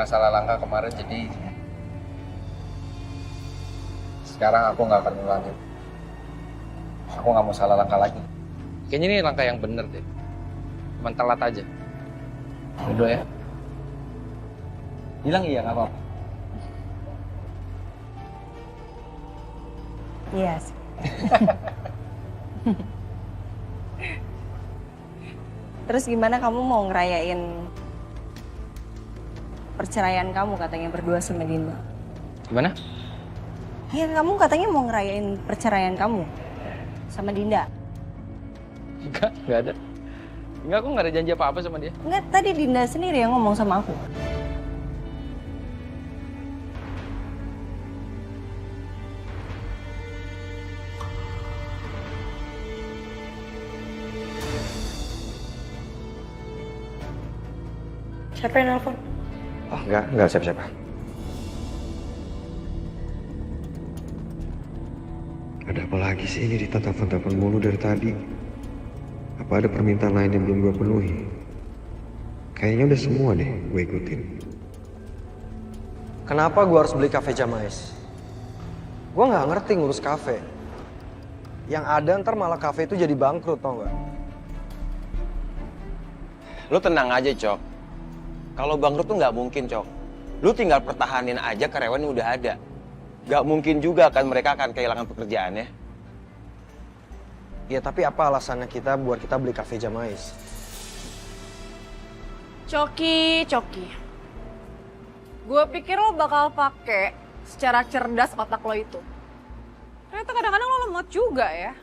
karena salah langkah kemarin, jadi sekarang aku nggak akan ngulangin. Aku nggak mau salah langkah lagi. Kayaknya ini langkah yang bener deh. Cuman telat aja. Udah ya. Bilang iya, nggak apa-apa. Iya sih. Terus gimana kamu mau ngerayain perceraian kamu katanya berdua sama Dinda? Gimana? Iya, kamu katanya mau ngerayain perceraian kamu sama Dinda. Nggak ada. Enggak, aku nggak ada janji apa-apa sama dia. Enggak, tadi Dinda sendiri yang ngomong sama aku. Siapa yang nelfon? Oh, enggak siapa-siapa. Ada apa lagi sih ini ditatan-tatan mulu dari tadi? Apa ada permintaan lain yang belum gue penuhi? Kayaknya udah semua deh gue ikutin. Kenapa gue harus beli kafe Jamais? Gue nggak ngerti ngurus kafe. Yang ada ntar malah kafe itu jadi bangkrut, tau gak? Lu tenang aja, Cok. Kalau bangkrut tuh nggak mungkin, Cok. Lu tinggal pertahanin aja karyawan yang udah ada. Nggak mungkin juga kan mereka akan kehilangan pekerjaannya. Ya tapi apa alasannya buat kita beli kafe Jamais? Coki. Gue pikir lo bakal pakai secara cerdas otak lo itu. Ternyata kadang-kadang lo lemot juga ya.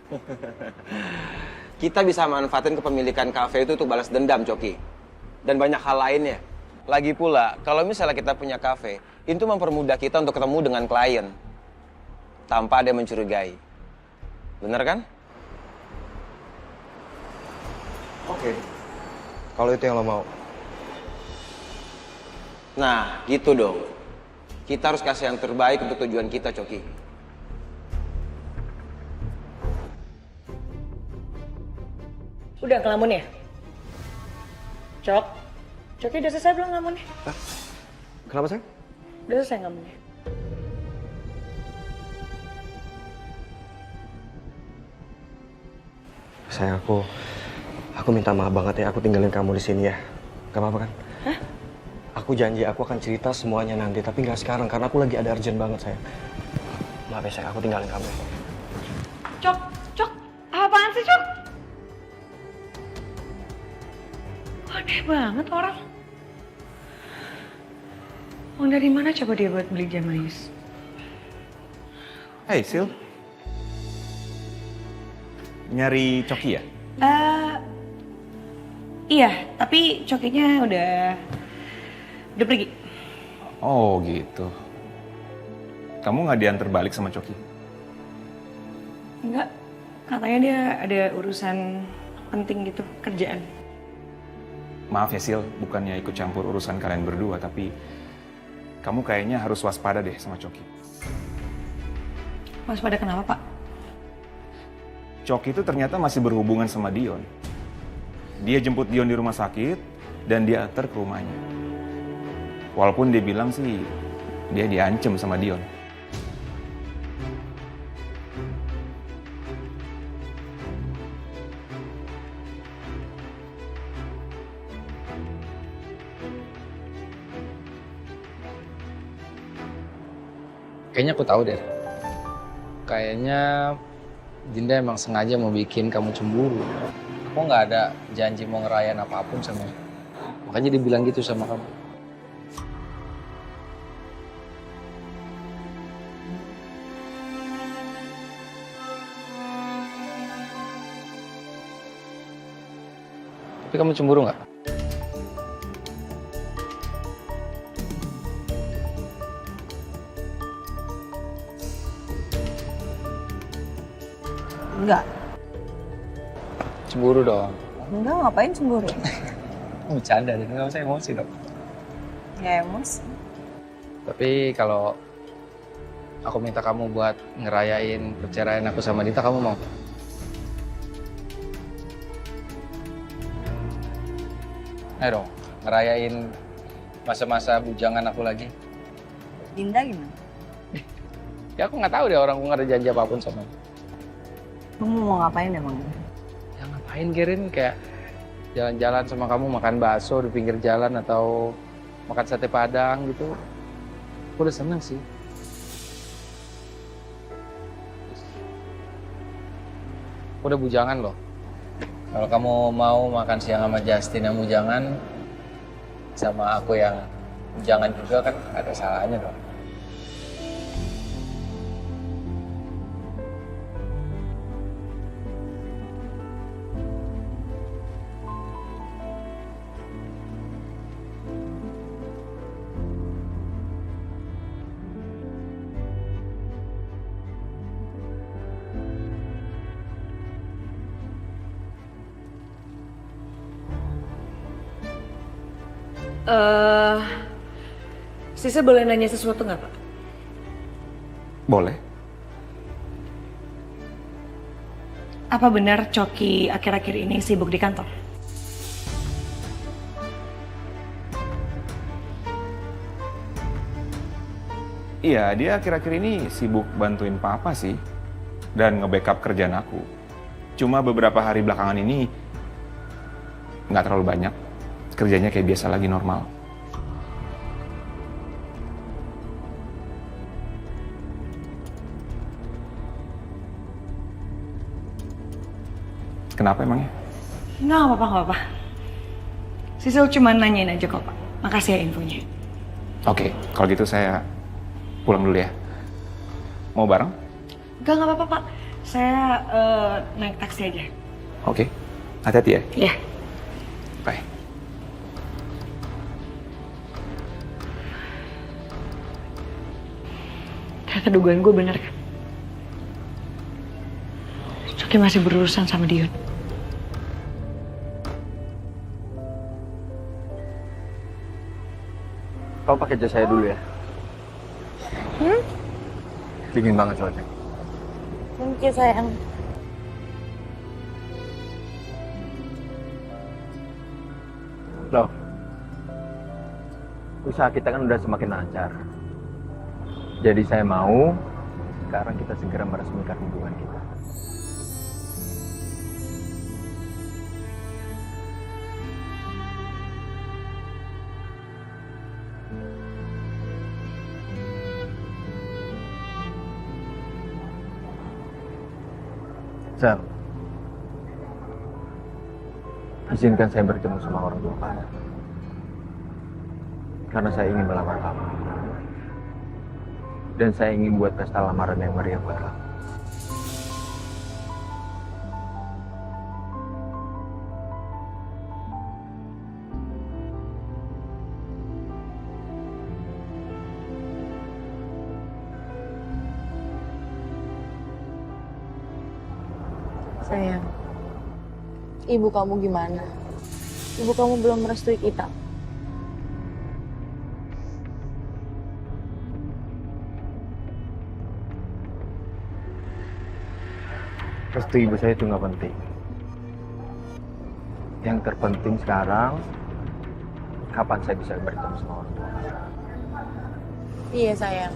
Kita bisa manfaatin kepemilikan kafe itu untuk balas dendam, Coki. Dan banyak hal lainnya. Lagi pula, kalau misalnya kita punya kafe, itu mempermudah kita untuk ketemu dengan klien. Tanpa ada yang mencurigai. Bener kan? Oke. Kalau itu yang lo mau. Nah, gitu dong. Kita harus kasih yang terbaik untuk tujuan kita, Coki. Udah ngelamun ya? Coki udah selesai belum ngelamunnya? Kenapa sayang? Udah selesai ngelamunnya. Sayang, aku minta maaf banget ya aku tinggalin kamu di sini ya. Gak apa-apa kan? Hah? Aku janji aku akan cerita semuanya nanti, tapi nggak sekarang karena aku lagi ada urgent banget sayang. Maaf ya sayang, aku tinggalin kamu ya. Cok, apaan sih Cok? Aneh banget orang. Uang dari mana coba dia buat beli Jamais? Hey Sil, nyari Coki ya? Iya, tapi Cokinya udah pergi. Oh gitu. Kamu nggak diantar balik sama Coki? Enggak, katanya dia ada urusan penting gitu, kerjaan. Maaf ya Sil, bukannya ikut campur urusan kalian berdua, tapi kamu kayaknya harus waspada deh sama Coki. Waspada kenapa, Pak? Coki itu ternyata masih berhubungan sama Dion. Dia jemput Dion di rumah sakit dan dia antar ke rumahnya. Walaupun dia bilang sih dia diancam sama Dion. Kayaknya aku tahu deh. Kayaknya Dinda emang sengaja mau bikin kamu cemburu. Aku nggak ada janji mau ngerayain apapun sama kamu. Makanya dia bilang gitu sama kamu. Tapi kamu cemburu nggak? Enggak. Cemburu dong. Enggak, ngapain cemburu? Bercanda deh, nggak usah emosi dong. Ya emosi. Tapi kalau aku minta kamu buat ngerayain perceraian aku sama Dita, kamu mau? Ayo dong, ngerayain masa-masa bujangan aku lagi. Dinda gimana? Ya aku nggak tahu deh, orang aku nggak ada janji apapun sama dia. Kamu mau ngapain emang? Ya ngapain Gerin, kayak jalan-jalan sama kamu, makan bakso di pinggir jalan atau makan sate padang gitu. Aku udah seneng sih. Aku udah bujangan loh. Kalau kamu mau makan siang sama Justin yang bujangan, sama aku yang bujangan juga kan ada salahnya dong. Sisa boleh nanya sesuatu nggak, Pak? Boleh. Apa benar Coki akhir-akhir ini sibuk di kantor? Iya, dia akhir-akhir ini sibuk bantuin papa sih. Dan nge-backup kerjaan aku. Cuma beberapa hari belakangan ini nggak terlalu banyak. Kerjanya kayak biasa lagi, normal. Kenapa emangnya? Nggak apa-apa. Sisil cuma nanyain aja kok, Pak. Makasih ya infonya. Oke, kalau gitu saya pulang dulu ya. Mau bareng? Nggak apa-apa, Pak. Saya naik taksi aja. Oke, hati-hati ya. Iya. Bye. Ternyata dugaan gue bener kan? Coki masih berurusan sama Dion. Kau pakai jas saya dulu ya. Dingin banget soalnya. Thank you sayang. Loh, usaha kita kan udah semakin lancar. Jadi saya mau sekarang kita segera meresmikan hubungan kita. Sam, izinkan saya bertemu sama orang tua kamu. Karena saya ingin melamar kamu. Dan saya ingin buat pesta lamaran yang meriah buat kamu. Sayang, ibu kamu gimana? Ibu kamu belum merestui kita. Restu ibu saya itu nggak penting. Yang terpenting sekarang, kapan saya bisa bertemu sama orang tua. Iya sayang.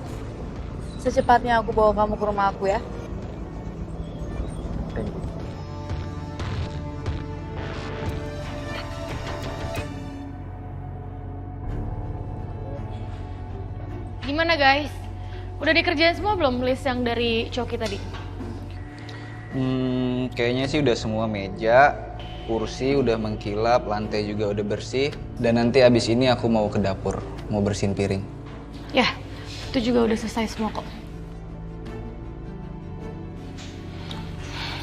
Secepatnya aku bawa kamu ke rumah aku ya. Thank you. Gimana guys? Udah dikerjain semua belum list yang dari Coki tadi? Kayaknya sih udah semua meja, kursi udah mengkilap, lantai juga udah bersih. Dan nanti abis ini aku mau ke dapur, mau bersihin piring. Ya, itu juga udah selesai semua kok.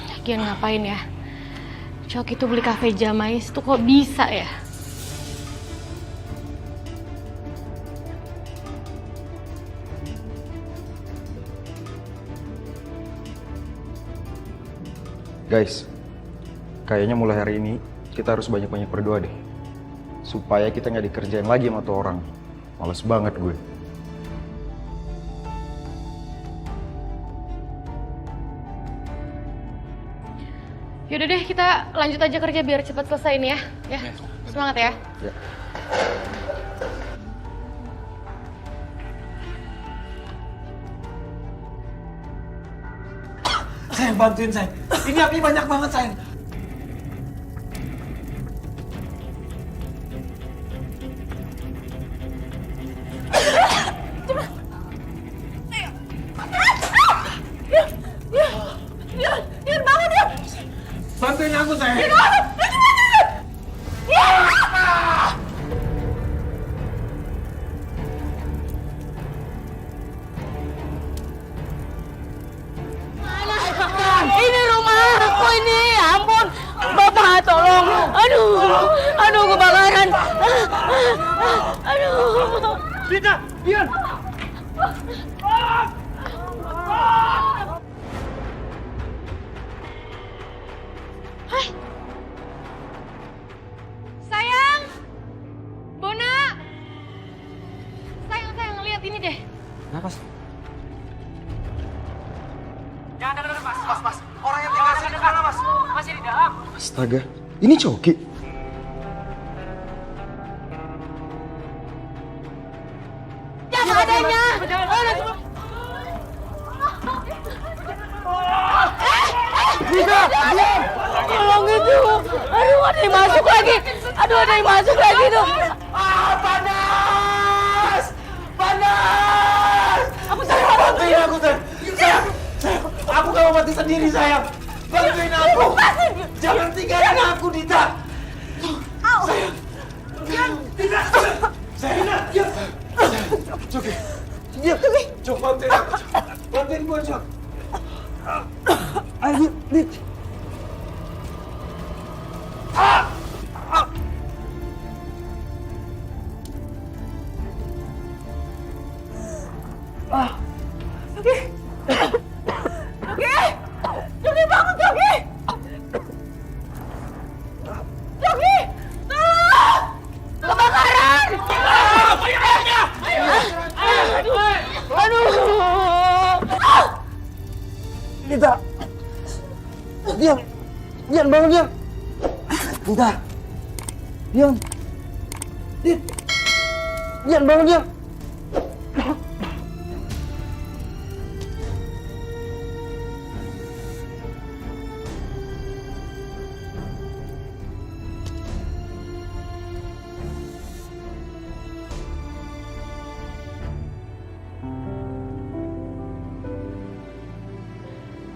Lagian ngapain ya? Coki tuh beli kafe Jamais tuh kok bisa ya? Guys, kayaknya mulai hari ini kita harus banyak-banyak berdoa deh. Supaya kita nggak dikerjain lagi sama tuh orang. Males banget gue. Yaudah deh, kita lanjut aja kerja biar cepat selesai ini ya. Ya, semangat ya. Ya. Sayang, bantuin sayang. Ini apinya banyak banget sayang. Dian bangun Dian. Bantuin aku sayang. Ini rumah aku ini, ya ampun. Bapak tolong. Aduh kebakaran. Aduh. Dita, Dian. Sayang! Bona! Sayang, lihat ini deh. Kenapa sih? Jangan dengar mas. Orang yang tinggal sini mana mas? Masih di dalam. Astaga, ini Coki. Jangan adanya. Tolong itu. Aduh, ada yang masuk lagi. Tuh. Panas! Aku sayang, bantuin aku sayang. Sayang, aku gak mau mati sendiri sayang. Bantuin aku. Jangan tinggalin aku, Dita. Sayang. Dita. Sayang. Diam. Coki. Diam. Cok, bantuin aku. Bantuin gue, Cok. Ayo, Dit. Joki bangun Joki. Joki, tolong. Kebakaran. Aduh. Dita. Dian bangun Dian. Dita. Dian. Dian bangun Dian.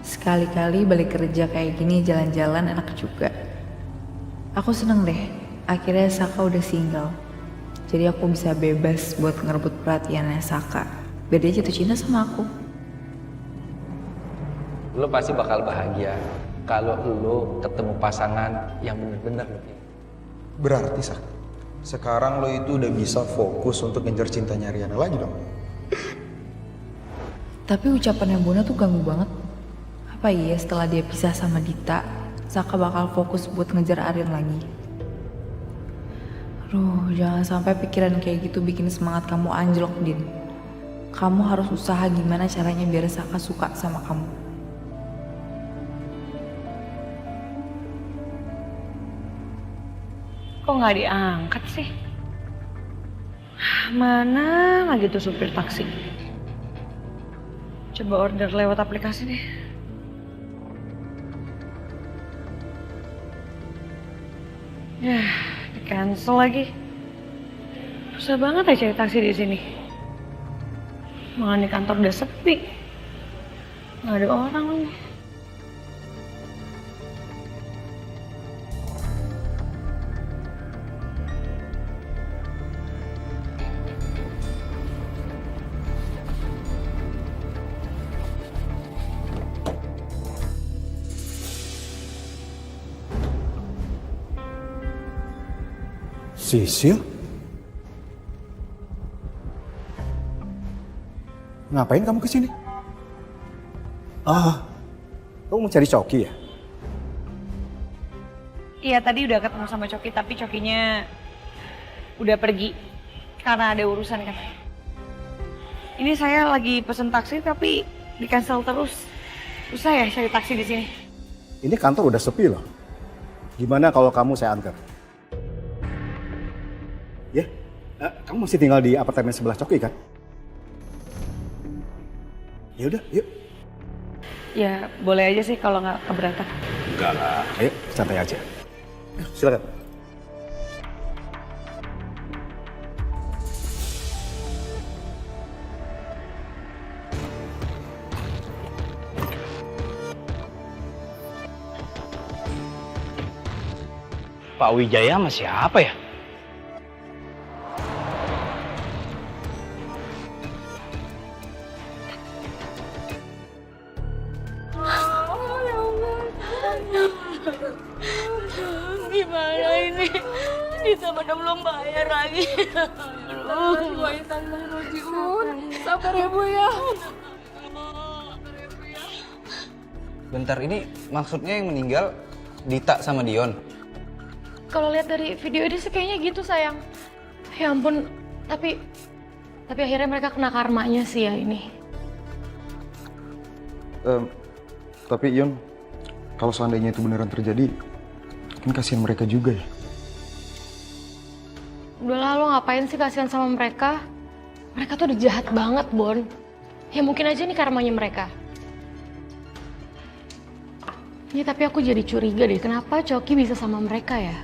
Sekali-kali balik kerja kayak gini jalan-jalan enak juga. Aku seneng deh, akhirnya Saka udah single. Jadi aku bisa bebas buat ngerebut perhatiannya Saka. Biar dia jatuh cinta sama aku. Lo pasti bakal bahagia kalau lo ketemu pasangan yang bener-bener lo pilih. Berarti sekarang lo itu udah bisa fokus untuk ngejar cintanya Riana lagi dong. Tapi ucapannya Bona tuh ganggu banget. Apa iya setelah dia pisah sama Dita, Saka bakal fokus buat ngejar Aryan lagi? Aduh, jangan sampai pikiran kayak gitu bikin semangat kamu anjlok, Din. Kamu harus usaha gimana caranya biar Saka suka sama kamu. Kok nggak diangkat sih? Mana lagi tuh supir taksi? Coba order lewat aplikasi deh. Ya, di cancel lagi. Susah banget ya cari taksi di sini. Malah di kantor udah sepi. Nggak ada orang lagi. Sisil? Ngapain kamu kesini? Kamu mau cari Coki ya? Iya, tadi udah ketemu sama Coki, tapi Cokinya udah pergi karena ada urusan kan. Ini saya lagi pesen taksi tapi di cancel terus. Susah ya cari taksi di sini. Ini kantor udah sepi loh. Gimana kalau kamu saya antar? Ya, kamu masih tinggal di apartemen sebelah Coki kan? Ya udah, yuk. Ya boleh aja sih kalau nggak keberatan. Enggak lah. Ayo, santai aja. Silakan. Pak Wijaya sama siapa ya? Gimana ini? Dita pada belum bayar lagi. Sabar ya Bu ya. Bentar, ini maksudnya yang meninggal Dita sama Dion? Kalau lihat dari video ini sih kayaknya gitu sayang. Ya ampun, tapi akhirnya mereka kena karmanya sih ya ini. Tapi Ion, kalau seandainya itu beneran terjadi, kan kasihan mereka juga ya. Udahlah lo ngapain sih kasihan sama mereka? Mereka tuh udah jahat banget, Bon. Ya mungkin aja nih karmanya mereka. Ya tapi aku jadi curiga deh, kenapa Coki bisa sama mereka ya?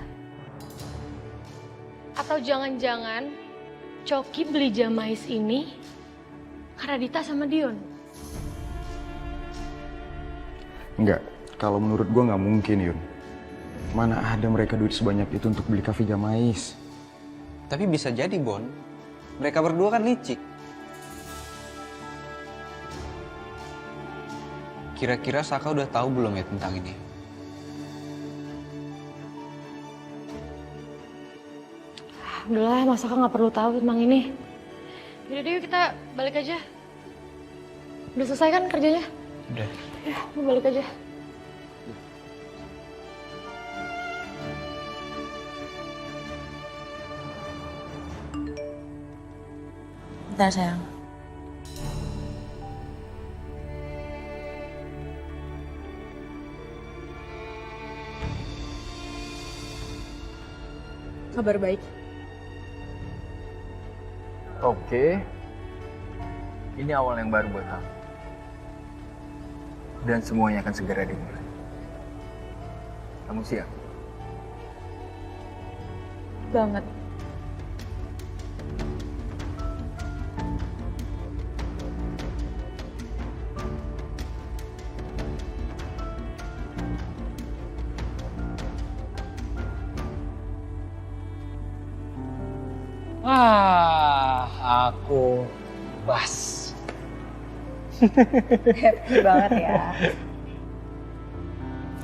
Atau jangan-jangan Coki beli Jamais ini karena Dita sama Dion? Enggak, kalau menurut gua nggak mungkin, Yun. Mana ada mereka duit sebanyak itu untuk beli kafe Jamais. Tapi bisa jadi, Bon. Mereka berdua kan licik. Kira-kira Saka udah tahu belum ya tentang ini? Udahlah, Mas Saka nggak perlu tahu tentang ini. Yaudah yuk kita balik aja. Udah selesai kan kerjanya? Udah. Ya, mau balik aja. Bentar sayang. Kabar baik. Oke. Ini awal yang baru buat kamu. Dan semuanya akan segera dimulai. Kamu siap? Banget. Wah, aku bas. Happy banget ya.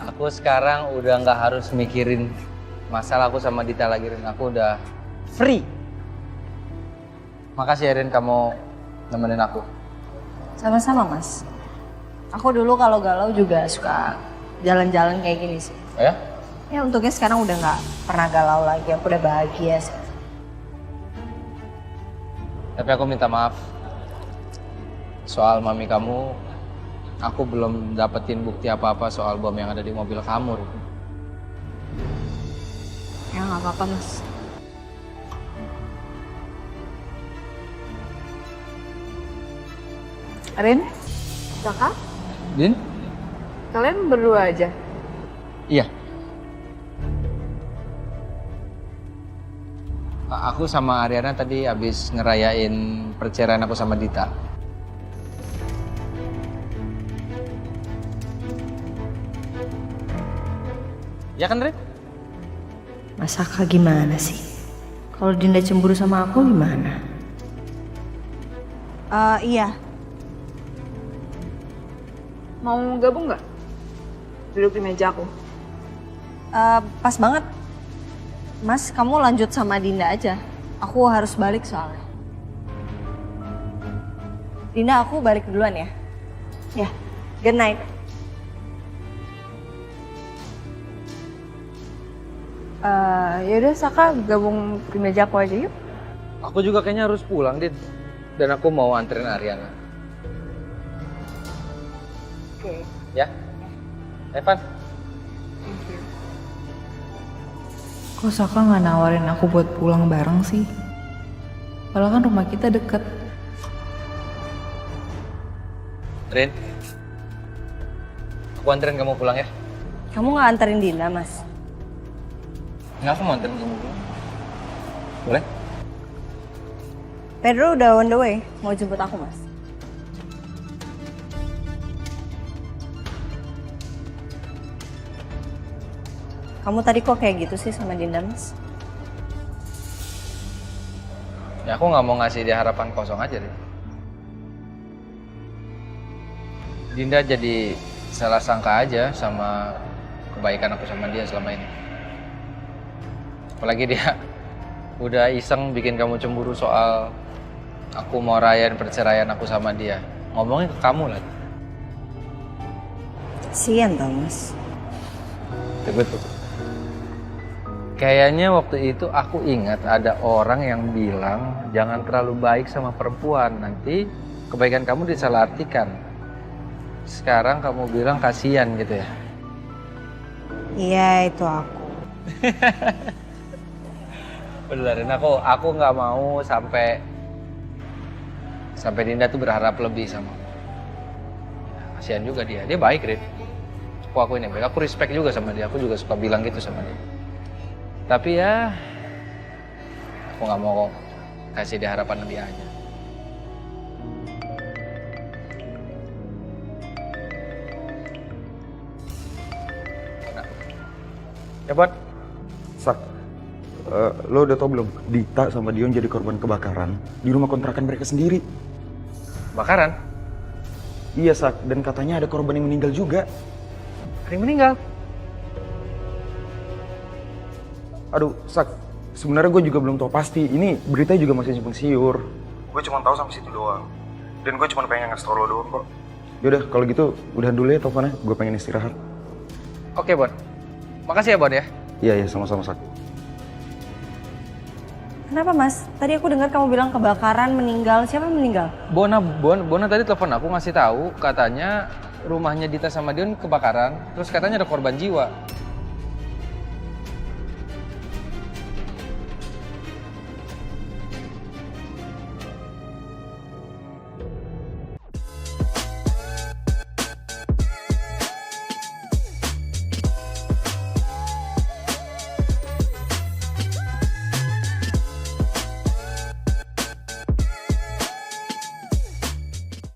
Aku sekarang udah nggak harus mikirin masalah aku sama Dita lagi, Rin. Aku udah free. Makasih ya, Rin, kamu nemenin aku. Sama-sama Mas. Aku dulu kalau galau juga suka jalan-jalan kayak gini sih. Oh ya? Ya untungnya sekarang udah nggak pernah galau lagi. Aku udah bahagia sih. Tapi aku minta maaf. Soal mami kamu, aku belum dapetin bukti apa-apa soal bom yang ada di mobil kamu, Rin. Ya nggak apa-apa Mas. Rin? Saka? Din? Kalian berdua aja? Iya. Aku sama Ariana tadi habis ngerayain perceraian aku sama Dita. Ya kan, Rin? Mas Saka gimana sih? Kalau Dinda cemburu sama aku gimana? Iya. Mau gabung nggak? Duduk di meja aku. Pas banget. Mas, kamu lanjut sama Dinda aja. Aku harus balik soalnya. Dinda, aku balik duluan ya. Ya, good night. Yaudah Saka gabung di meja aku aja yuk. Aku juga kayaknya harus pulang, Din. Dan aku mau anterin Ariana. Oke. Ya? Evan? Kok Saka nggak nawarin aku buat pulang bareng sih? Padahal kan rumah kita deket. Rin? Aku anterin kamu pulang ya. Kamu nggak anterin Dinda, Mas? Nggak, aku mau anterin kamu pulang. Boleh? Pedro udah on the way, mau jemput aku, Mas. Kamu tadi kok kayak gitu sih sama Dinda, Mas? Ya aku nggak mau ngasih dia harapan kosong aja deh. Dinda jadi salah sangka aja sama kebaikan aku sama dia selama ini. Apalagi dia udah iseng bikin kamu cemburu soal aku mau rayain perceraian aku sama dia. Ngomongnya ke kamu lagi. Kasian tau, Mas. Betul. Kayaknya waktu itu aku ingat ada orang yang bilang jangan terlalu baik sama perempuan, nanti kebaikan kamu disalahartikan. Sekarang kamu bilang kasihan gitu ya? Iya, itu aku. Beneran aku nggak mau sampai Dinda tuh berharap lebih sama aku. Kasihan juga dia baik, Rin. Aku ini baik, aku respect juga sama dia, aku juga suka bilang gitu sama dia. Tapi ya, aku nggak mau kasih dia harapan lebih aja. Ya, Bot. Sak, lo udah tau belum? Dita sama Dion jadi korban kebakaran di rumah kontrakan mereka sendiri. Bakaran? Iya, Sak. Dan katanya ada korban yang meninggal juga. Ada yang meninggal? Aduh, Sak. Sebenarnya gue juga belum tahu pasti. Ini beritanya juga masih simpang siur. Gue cuma tahu sampai situ doang. Dan gue cuma pengen ngasih tau lo doang kok. Yaudah, kalau gitu udahan dulu ya teleponnya. Gue pengen istirahat. Oke, Bon. Makasih ya, Bon ya. Iya, sama-sama, Sak. Kenapa, Mas? Tadi aku dengar kamu bilang kebakaran, meninggal. Siapa yang meninggal? Bona tadi telepon aku ngasih tahu katanya rumahnya Dita sama Dion kebakaran, terus katanya ada korban jiwa.